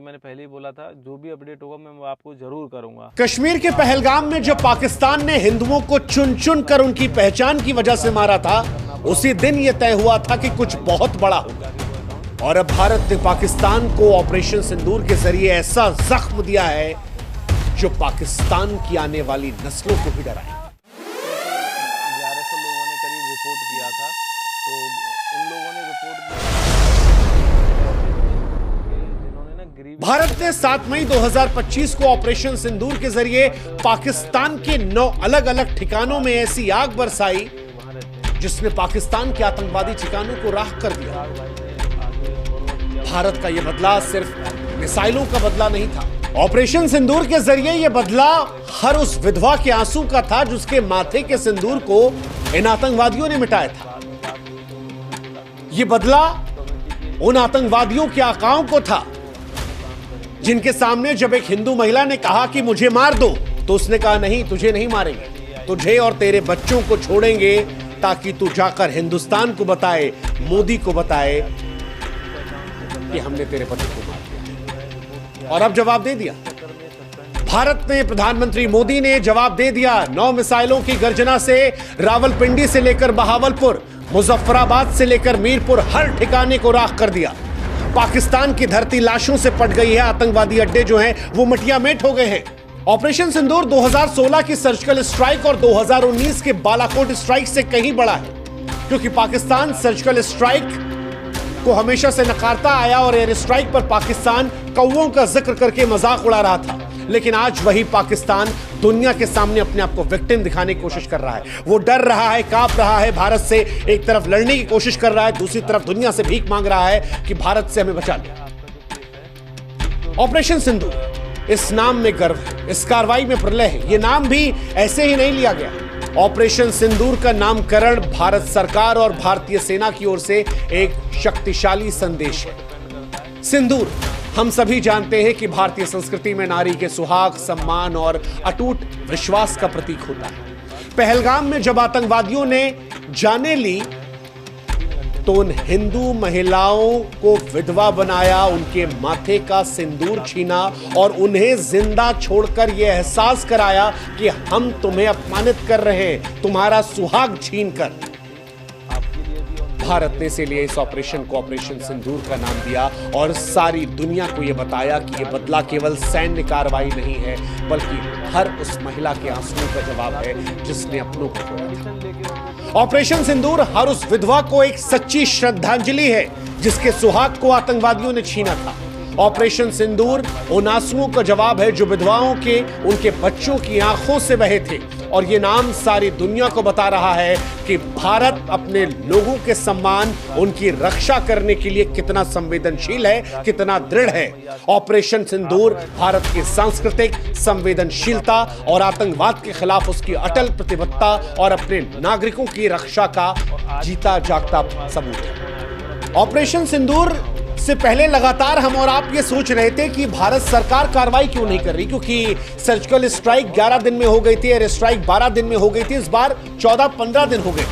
मैंने पहले ही बोला था, जो भी अपडेट होगा मैं वो आपको जरूर करूंगा। कश्मीर के पहलगाम में जब पाकिस्तान ने हिंदुओं को चुन चुन कर उनकी पहचान की वजह से मारा था, उसी दिन यह तय हुआ था कि कुछ बहुत बड़ा होगा। और अब भारत ने पाकिस्तान को ऑपरेशन सिंदूर के जरिए ऐसा जख्म दिया है जो पाकिस्तान की आने वाली नस्लों को भी डराए। 1100 लोगों ने करीब रिपोर्ट किया था, तो उन लोगों ने रिपोर्ट जिन्होंने ना ग्रीव। भारत ने 7 मई 2025 को ऑपरेशन सिंदूर के जरिए पाकिस्तान के 9 अलग अलग ठिकानों में ऐसी आग बरसाई जिसने पाकिस्तान के आतंकवादी ठिकानों को राख कर दिया। भारत का यह बदला सिर्फ मिसाइलों का बदला नहीं था। ऑपरेशन सिंदूर के जरिए यह बदला हर उस विधवा के आंसू का था जिसके माथे के सिंदूर को इन आतंकवादियों ने मिटाया था। यह बदला उन आतंकवादियों के आकाओं को था जिनके सामने जब एक हिंदू महिला ने कहा कि मुझे मार दो, तो उसने कहा नहीं, तुझे नहीं मारेंगे, तुझे और तेरे बच्चों को छोड़ेंगे ताकि तू जाकर हिंदुस्तान को बताए, मोदी को बताए कि हमने तेरे पति को मार दिया। और अब जवाब दे दिया भारत ने, प्रधानमंत्री मोदी ने जवाब दे दिया। 9 मिसाइलों की गर्जना से रावलपिंडी से लेकर बहावलपुर, मुजफ्फराबाद से लेकर मीरपुर, हर ठिकाने को राख कर दिया। पाकिस्तान की धरती लाशों से पट गई है। आतंकवादी अड्डे जो हैं वो मटिया मेट हो गए हैं। ऑपरेशन सिंदूर 2016 की सर्जिकल स्ट्राइक और 2019 के बालाकोट स्ट्राइक से कहीं बड़ा है, क्योंकि पाकिस्तान सर्जिकल स्ट्राइक को हमेशा से नकारता आया और एयर स्ट्राइक पर पाकिस्तान कौवों का जिक्र करके मजाक उड़ा रहा था। लेकिन आज वही पाकिस्तान दुनिया के सामने अपने आप को विक्टिम दिखाने की कोशिश कर रहा है। वो डर रहा है, कांप रहा है भारत से। एक तरफ लड़ने की कोशिश कर रहा है, दूसरी तरफ दुनिया से भीख मांग रहा है कि भारत से हमें बचा ले। ऑपरेशन सिंदूर, इस नाम में गर्व है, इस कार्रवाई में प्रलय है। यह नाम भी ऐसे ही नहीं लिया गया। ऑपरेशन सिंदूर का नामकरण भारत सरकार और भारतीय सेना की ओर से एक शक्तिशाली संदेश है। सिंदूर, हम सभी जानते हैं कि भारतीय संस्कृति में नारी के सुहाग, सम्मान और अटूट विश्वास का प्रतीक होता है। पहलगाम में जब आतंकवादियों ने जाने ली तो उन हिंदू महिलाओं को विधवा बनाया, उनके माथे का सिंदूर छीना और उन्हें जिंदा छोड़कर यह एहसास कराया कि हम तुम्हें अपमानित कर रहे हैं, तुम्हारा सुहाग छीनकर। भारत ने इसीलिए इस ऑपरेशन को ऑपरेशन सिंदूर का नाम दिया और सारी दुनिया को यह बताया कि यह बदला केवल सैन्य कार्रवाई नहीं है, बल्कि हर उस महिला के आंसुओं का जवाब है जिसने अपनों को खोया था। ऑपरेशन सिंदूर हर उस विधवा को एक सच्ची श्रद्धांजलि है जिसके सुहाग को आतंकवादियों ने छीना था। ऑपरेशन सिंदूर उन आंसुओं का जवाब है जो विधवाओं के, उनके बच्चों की आंखों से बहे थे। और ये नाम सारी दुनिया को बता रहा है कि भारत अपने लोगों के सम्मान, उनकी रक्षा करने के लिए कितना संवेदनशील है, कितना दृढ़ है। ऑपरेशन सिंदूर भारत की सांस्कृतिक संवेदनशीलता और आतंकवाद के खिलाफ उसकी अटल प्रतिबद्धता और अपने नागरिकों की रक्षा का जीता जागता सबूत है। ऑपरेशन सिंदूर से पहले लगातार हम और आप ये सोच रहे थे कि भारत सरकार कार्रवाई क्यों नहीं कर रही, क्योंकि सर्जिकल स्ट्राइक 11 दिन में हो गई थी, एयर स्ट्राइक 12 दिन में हो गई थी, इस बार 14-15 दिन हो गए।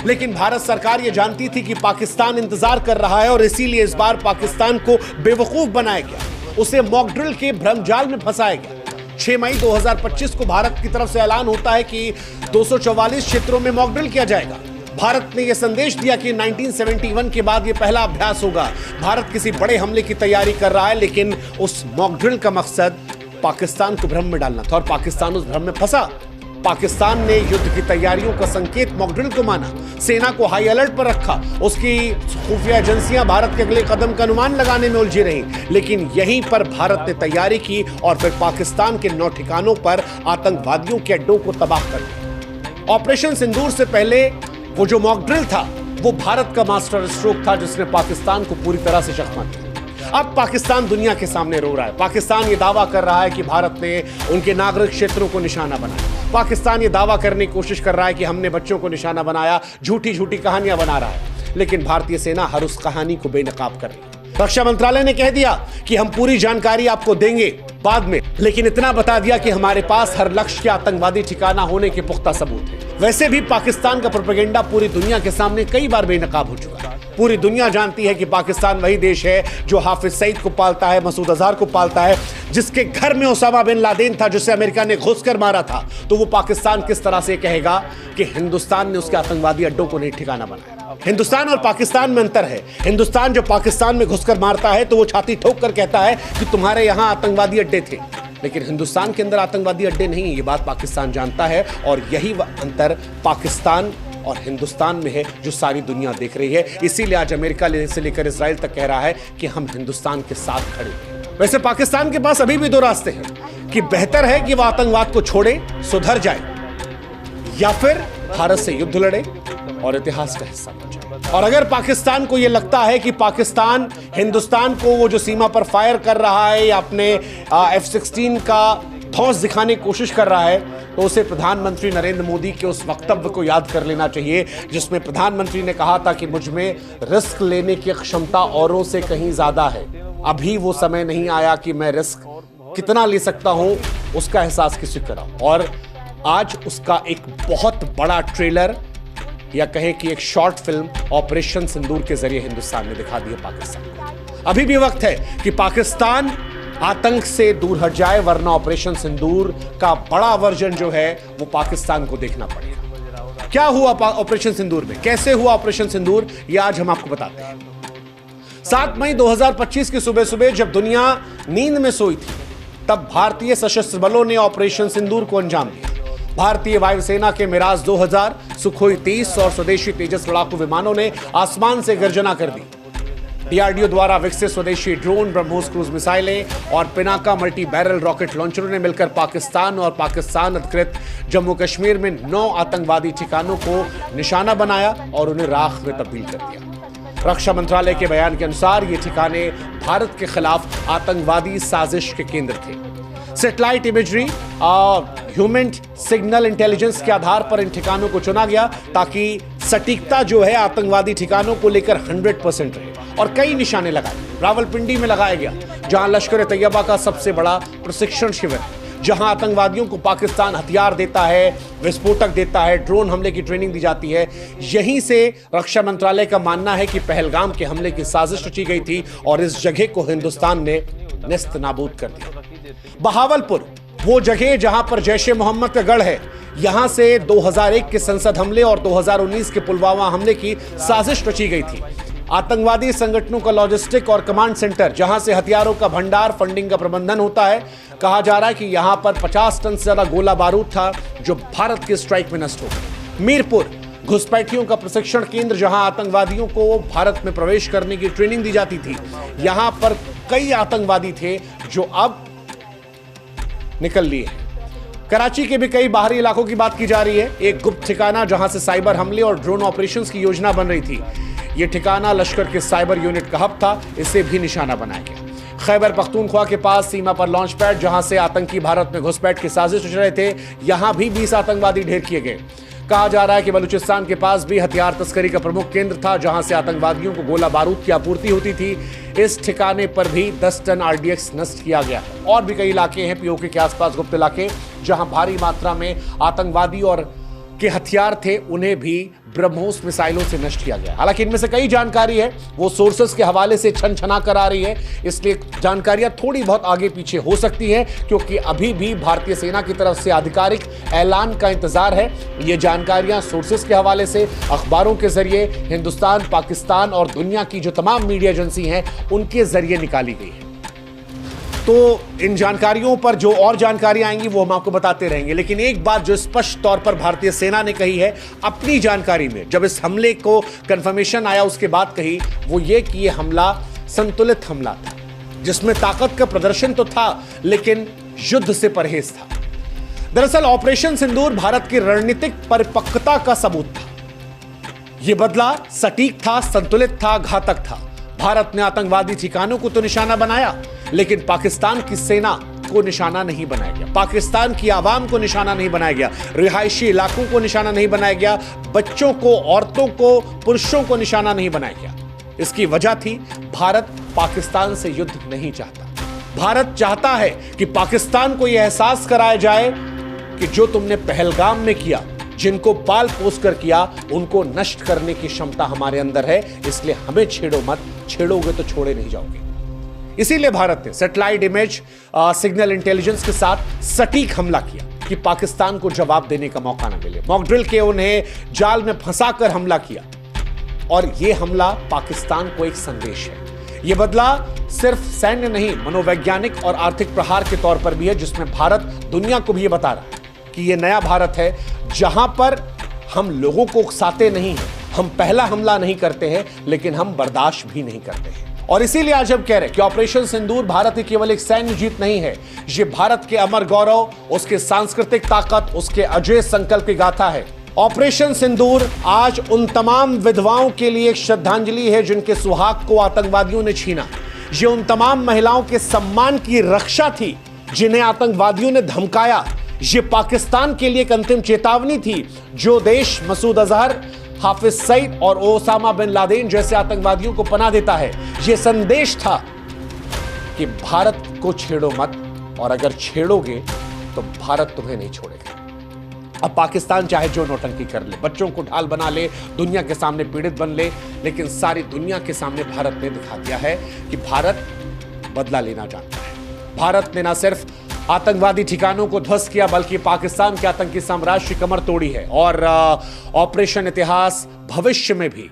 लेकिन भारत सरकार ये जानती थी कि पाकिस्तान इंतजार कर रहा है और इसीलिए इस बार पाकिस्तान को बेवकूफ बनाया गया, उसे मॉक ड्रिल के भ्रमजाल में फंसाया गया। 6 मई 2025 को भारत की तरफ से ऐलान होता है कि 244 क्षेत्रों में मॉक ड्रिल किया जाएगा। भारत ने यह संदेश दिया कि 1971 के बाद यह पहला अभ्यास होगा। भारत किसी बड़े हमले की तैयारी कर रहा है, लेकिन उस मॉक ड्रिल का मकसद पाकिस्तान को भ्रम में डालना था और पाकिस्तान उस भ्रम में फंसा। पाकिस्तान ने युद्ध की तैयारियों का संकेत मॉक ड्रिल को माना, सेना को हाई अलर्ट पर रखा, उसकी खुफिया एजेंसियां भारत के अगले कदम का अनुमान लगाने में उलझी रहीं। लेकिन यहीं पर भारत ने तैयारी की और फिर पाकिस्तान के 9 ठिकानों पर आतंकवादियों के अड्डों को तबाह कर दिया। ऑपरेशन सिंदूर से पहले वो जो मॉक ड्रिल था वो भारत का मास्टर स्ट्रोक था जिसने पाकिस्तान को पूरी तरह से चकमा दिया। अब पाकिस्तान दुनिया के सामने रो रहा है। पाकिस्तान ये दावा कर रहा है कि भारत ने उनके नागरिक क्षेत्रों को निशाना बनाया। पाकिस्तान ये दावा करने की कोशिश कर रहा है कि हमने बच्चों को निशाना बनाया, झूठी झूठी कहानियां बना रहा है। लेकिन भारतीय सेना हर उस कहानी को बेनकाब कर रही है। रक्षा मंत्रालय ने कह दिया कि हम पूरी जानकारी आपको देंगे बाद में, लेकिन इतना बता दिया कि हमारे पास हर लक्ष्य के आतंकवादी ठिकाना होने के पुख्ता सबूत है। वैसे भी पाकिस्तान का प्रोपेगेंडा पूरी दुनिया के सामने कई बार बेनकाब हो चुका है। पूरी दुनिया जानती है कि पाकिस्तान वही देश है जो हाफिज सईद को पालता है, मसूद अजहर को पालता है, जिसके घर में ओसामा बिन लादेन था, जिसे अमेरिका ने घुसकर मारा था। तो वो पाकिस्तान किस तरह से कहेगा कि हिंदुस्तान ने उसके आतंकवादी अड्डों को नहीं ठिकाना बनाया? हिंदुस्तान और पाकिस्तान में अंतर है। हिंदुस्तान जो पाकिस्तान में घुसकर मारता है तो वो छाती ठोक कर कहता है कि तुम्हारे यहां आतंकवादी अड्डे थे, लेकिन हिंदुस्तान के अंदर आतंकवादी अड्डे नहीं। ये बात पाकिस्तान जानता है और यही अंतर पाकिस्तान और हिंदुस्तान में है जो सारी दुनिया देख रही है। इसीलिए आज अमेरिका से लेकर इजराइल तक कह रहा है कि हम हिंदुस्तान के साथ खड़े हैं। वैसे पाकिस्तान के पास अभी भी दो रास्ते हैं कि बेहतर है कि वह आतंकवाद को छोड़े, सुधर जाए, या फिर भारत से युद्ध लड़े और इतिहास का हिस्सा बन जाए। और अगर पाकिस्तान को यह लगता है कि पाकिस्तान हिंदुस्तान को वो जो सीमा पर फायर कर रहा है या अपने F-16 का धौंस दिखाने की कोशिश कर रहा है, तो उसे प्रधानमंत्री नरेंद्र मोदी के उस वक्तव्य को याद कर लेना चाहिए जिसमें प्रधानमंत्री ने कहा था कि मुझ में रिस्क लेने की क्षमता औरों से कहीं ज्यादा है। अभी वो समय नहीं आया कि मैं रिस्क कितना ले सकता हूं उसका एहसास किसी को कराऊं। और आज उसका एक बहुत बड़ा ट्रेलर या कहे कि एक शॉर्ट फिल्म ऑपरेशन सिंदूर के जरिए हिंदुस्तान ने दिखा दी है पाकिस्तान को। अभी भी वक्त है कि पाकिस्तान आतंक से दूर हट जाए, वरना ऑपरेशन सिंदूर का बड़ा वर्जन जो है वो पाकिस्तान को देखना पड़ेगा। क्या हुआ ऑपरेशन सिंदूर में, कैसे हुआ ऑपरेशन सिंदूर, ये आज हम आपको बताते हैं। 7 मई 2025 की सुबह सुबह जब दुनिया नींद में सोई थी, तब भारतीय सशस्त्र बलों ने ऑपरेशन सिंदूर को अंजाम दिया। भारतीय वायुसेना के मिराज 2000, सुखोई 30 और स्वदेशी तेजस लड़ाकू विमानों ने आसमान से गर्जना कर दी। डीआरडीओ द्वारा विकसित स्वदेशी ड्रोन, ब्रह्मोस क्रूज मिसाइलें और पिनाका मल्टी बैरल रॉकेट लॉन्चरों ने मिलकर पाकिस्तान और पाकिस्तान अधिकृत जम्मू कश्मीर में 9 आतंकवादी ठिकानों को निशाना बनाया और उन्हें राख में तब्दील कर दिया। रक्षा मंत्रालय के बयान के अनुसार ये ठिकाने भारत के खिलाफ आतंकवादी साजिश के केंद्र थे। सैटेलाइट इमेजरी और ह्यूमन सिग्नल इंटेलिजेंस के आधार पर इन ठिकानों को चुना गया ताकि सटीकता जो है आतंकवादी ठिकानों को लेकर 100% रहे। और कई निशाने लगाए। रावलपिंडी में लगाया गया, जहां लश्कर तैयबा का सबसे बड़ा प्रशिक्षण शिविर, जहां आतंकवादियों को पाकिस्तान हथियार देता है, विस्फोटक देता है, ड्रोन हमले की ट्रेनिंग दी जाती है। यहीं से रक्षा मंत्रालय का मानना है कि पहलगाम के हमले की साजिश रची गई थी और इस जगह को हिंदुस्तान ने नेस्त नाबूद कर दिया। बहावलपुर, वो जगह जहां पर जैश ए मोहम्मद का गढ़ है, यहां से 2001 के संसद हमले और 2019 के पुलवामा हमले की साजिश रची गई थी। आतंकवादी संगठनों का लॉजिस्टिक और कमांड सेंटर, जहां से हथियारों का भंडार, फंडिंग का प्रबंधन होता है। कहा जा रहा है कि यहां पर 50 टन से ज्यादा गोला बारूद था जो भारत के स्ट्राइक में नष्ट हो गया। मीरपुर, घुसपैठियों का प्रशिक्षण केंद्र, जहां आतंकवादियों को भारत में प्रवेश करने की ट्रेनिंग दी जाती थी। यहां पर कई आतंकवादी थे जो अब निकल लिए। कराची के भी कई बाहरी इलाकों की बात की जा रही है। एक गुप्त ठिकाना जहां से साइबर हमले और ड्रोन ऑपरेशंस की योजना बन रही थी, यह ठिकाना लश्कर के साइबर यूनिट का हब था, इसे भी निशाना बनाया गया। खैबर पख्तूनख्वा के पास सीमा पर लॉन्च पैड, जहां से आतंकी भारत में घुसपैठ की साजिश रच रहे थे, यहां भी 20 आतंकवादी ढेर किए गए। कहा जा रहा है कि बलूचिस्तान के पास भी हथियार तस्करी का प्रमुख केंद्र था, जहां से आतंकवादियों को गोला बारूद की आपूर्ति होती थी। इस ठिकाने पर भी 10 टन RDX नष्ट किया गया। और भी कई इलाके हैं पीओके के आसपास, गुप्त इलाके, जहां भारी मात्रा में आतंकवादी और के हथियार थे, उन्हें भी ब्रह्मोस मिसाइलों से नष्ट किया गया। हालांकि इनमें से कई जानकारी है वो सोर्सेस के हवाले से छनछना कर आ रही है, इसलिए जानकारियां थोड़ी बहुत आगे पीछे हो सकती हैं, क्योंकि अभी भी भारतीय सेना की तरफ से आधिकारिक ऐलान का इंतजार है। ये जानकारियां सोर्सेस के हवाले से, अखबारों के जरिए, हिंदुस्तान, पाकिस्तान और दुनिया की जो तमाम मीडिया एजेंसी हैं उनके जरिए निकाली गई है। तो इन जानकारियों पर जो और जानकारियां आएंगी वो हम आपको बताते रहेंगे। लेकिन एक बात जो स्पष्ट तौर पर भारतीय सेना ने कही है अपनी जानकारी में, जब इस हमले को कंफर्मेशन आया उसके बाद कही, वो ये कि ये हमला संतुलित हमला था, जिसमें ताकत का प्रदर्शन तो था लेकिन युद्ध से परहेज था। दरअसल ऑपरेशन सिंदूर भारत की रणनीतिक परिपक्वता का सबूत था। यह बदला सटीक था, संतुलित था, घातक था। भारत ने आतंकवादी ठिकानों को तो निशाना बनाया, लेकिन पाकिस्तान की सेना को निशाना नहीं बनाया गया, पाकिस्तान की आवाम को निशाना नहीं बनाया गया, रिहायशी इलाकों को निशाना नहीं बनाया गया, बच्चों को, औरतों को, पुरुषों को निशाना नहीं बनाया गया। इसकी वजह थी भारत पाकिस्तान से युद्ध नहीं चाहता। भारत चाहता है कि पाकिस्तान को यह एहसास कराया जाए कि जो तुमने पहलगाम में किया जिनको पाल पोस कर किया उनको नष्ट करने की क्षमता हमारे अंदर है। इसलिए हमें छेड़ो मत, छेड़ोगे तो छोड़े नहीं जाओगे। इसीलिए भारत ने सैटेलाइट इमेज सिग्नल इंटेलिजेंस के साथ सटीक हमला किया कि पाकिस्तान को जवाब देने का मौका न मिले। मॉक ड्रिल के उन्हें जाल में फंसाकर हमला किया और यह हमला पाकिस्तान को एक संदेश है। यह बदला सिर्फ सैन्य नहीं, मनोवैज्ञानिक और आर्थिक प्रहार के तौर पर भी है, जिसमें भारत दुनिया को भी यह बता रहा है कि यह नया भारत है जहां पर हम लोगों को उकसाते नहीं हैं, हम पहला हमला नहीं करते हैं, लेकिन हम बर्दाश्त भी नहीं करते हैं। और इसीलिए आज हम कह रहे हैं कि ऑपरेशन सिंदूर भारत की केवल एक सैन्य जीत नहीं है, ये भारत के अमर गौरव, उसके सांस्कृतिक ताकत, उसके अजय संकल्प की गाथा है। ऑपरेशन सिंदूर आज उन तमाम विधवाओं के लिए एक श्रद्धांजलि है जिनके सुहाग को आतंकवादियों ने छीना। ये उन तमाम महिलाओं के सम्मान की रक्षा थी जिन्हें आतंकवादियों ने धमकाया। ये पाकिस्तान के लिए एक अंतिम चेतावनी थी। जो देश मसूद अजहर, हाफिज सईद और ओसामा बिन लादेन जैसे आतंकवादियों को पनाह देता है, यह संदेश था कि भारत को छेड़ो मत, और अगर छेड़ोगे तो भारत तुम्हें नहीं छोड़ेगा। अब पाकिस्तान चाहे जो नौटंकी कर ले, बच्चों को ढाल बना ले, दुनिया के सामने पीड़ित बन ले, लेकिन सारी दुनिया के सामने भारत ने दिखा दिया है कि भारत बदला लेना जानता है। भारत ने ना सिर्फ आतंकवादी ठिकानों को ध्वस्त किया, बल्कि पाकिस्तान के आतंकी साम्राज्य की कमर तोड़ी है। और ऑपरेशन इतिहास भविष्य में भी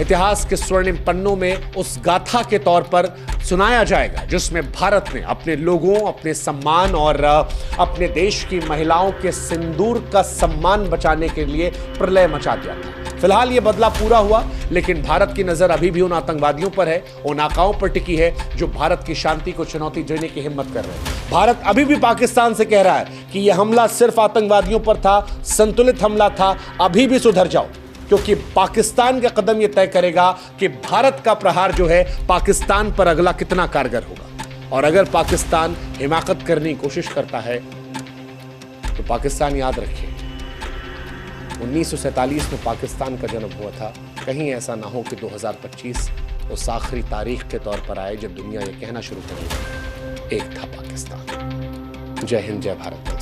इतिहास के स्वर्णिम पन्नों में उस गाथा के तौर पर सुनाया जाएगा जिसमें भारत ने अपने लोगों, अपने सम्मान और अपने देश की महिलाओं के सिंदूर का सम्मान बचाने के लिए प्रलय मचा दिया था। फिलहाल यह बदला पूरा हुआ, लेकिन भारत की नजर अभी भी उन आतंकवादियों पर है, उन आकाओं पर टिकी है जो भारत की शांति को चुनौती देने की हिम्मत कर रहे हैं। भारत अभी भी पाकिस्तान से कह रहा है कि यह हमला सिर्फ आतंकवादियों पर था, संतुलित हमला था, अभी भी सुधर जाओ, क्योंकि पाकिस्तान का कदम यह तय करेगा कि भारत का प्रहार जो है पाकिस्तान पर अगला कितना कारगर होगा। और अगर पाकिस्तान हिमाकत करने की कोशिश करता है तो पाकिस्तान याद रखे 1947 में पाकिस्तान का जन्म हुआ था। कहीं ऐसा ना हो कि 2025 उस आखिरी तारीख के तौर पर आए जब दुनिया ये कहना शुरू करेगी, एक था पाकिस्तान। जय हिंद, जय भारत।